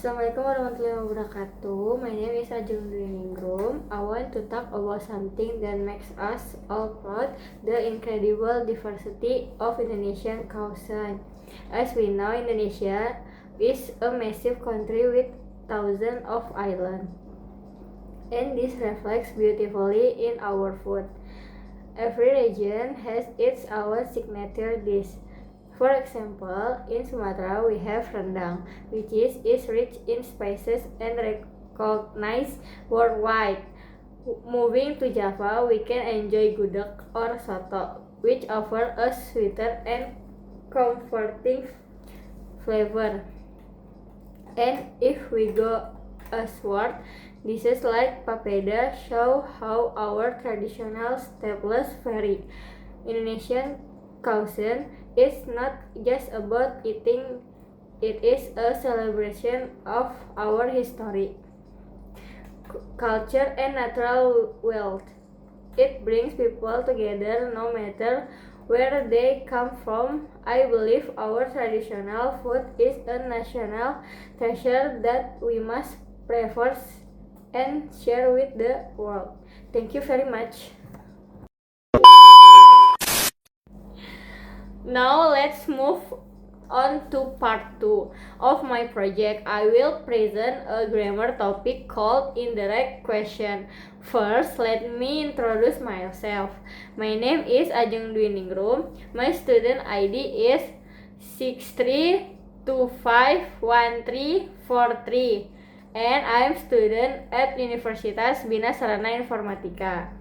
Assalamualaikum warahmatullahi wabarakatuh. My name is Ajeng Dwiningrum. I want to talk about something that makes us all proud, the incredible diversity of Indonesian cuisine. As we know, Indonesia is a massive country with thousands of islands, and this reflects beautifully in our food. Every region has its own signature dish. For example, in Sumatra we have rendang, which is rich in spices and recognized worldwide. Moving to Java, we can enjoy gudeg or soto, which offer a sweeter and comforting flavor. And if we go eastward, dishes like papeda show how our traditional staples vary. Indonesian cuisine is not just about eating, it is a celebration of our history, culture, and natural wealth. It brings people together no matter where they come from. I believe our traditional food is a national treasure that we must preserve and share with the world. Thank you very much. Now let's move on to part 2 of my project. I will present a grammar topic called indirect question. First, let me introduce myself. My name is Ajeng Dwiningrum. My student ID is 63251343 and I am student at Universitas Bina Sarana Informatika.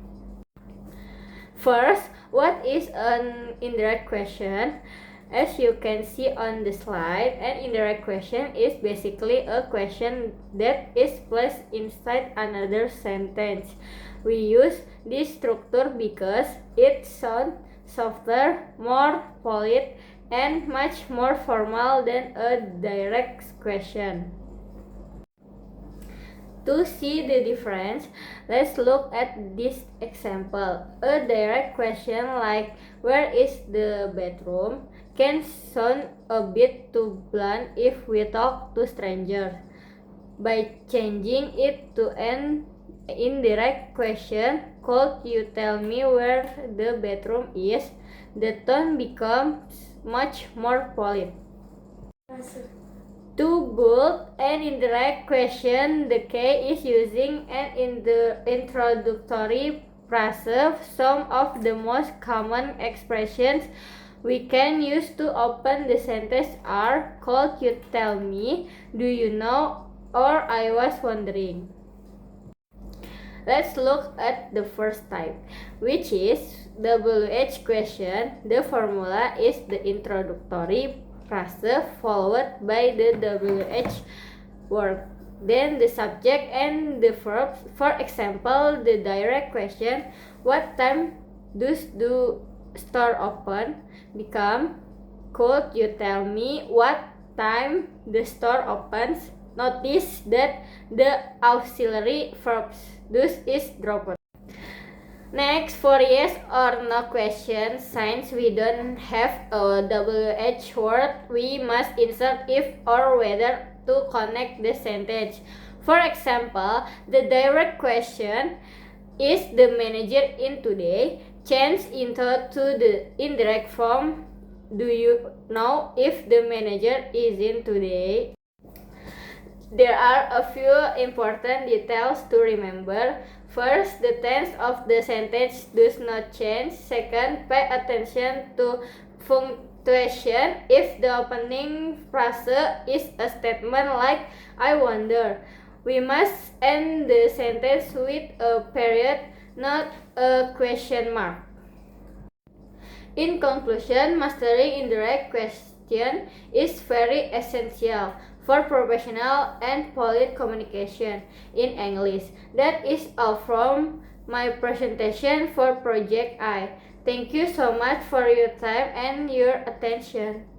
First, what is an indirect question? As you can see on the slide, an indirect question is basically a question that is placed inside another sentence. We use this structure because it sounds softer, more polite, and much more formal than a direct question. To see the difference, let's look at this example. A direct question like "Where is the bathroom?" can sound a bit too blunt if we talk to strangers. By changing it to an indirect question, "Could you tell me where the bathroom is?" the tone becomes much more polite. To build an indirect question, the key is using an introductory phrase. Some of the most common expressions we can use to open the sentence are "Could you tell me?" "Do you know?" or "I was wondering." Let's look at the first type, which is WH question. The formula is the introductory phrase followed by the WH word, then the subject and the verb. For example, the direct question, "What time does the store open?" become, "Could you tell me what time the store opens?" Notice that the auxiliary verb "does" is dropped. Next, for yes or no question, since we don't have a WH word, we must insert if or whether to connect the sentence. For example, the direct question, "Is the manager in today?" changed into the indirect form, "Do you know if the manager is in today?" There are a few important details to remember. First, the tense of the sentence does not change. Second, pay attention to punctuation. If the opening phrase is a statement like "I wonder," we must end the sentence with a period, not a question mark. In conclusion, mastering indirect question is very essential for professional and polite communication in English. That is all from my presentation for Project I. Thank you so much for your time and your attention.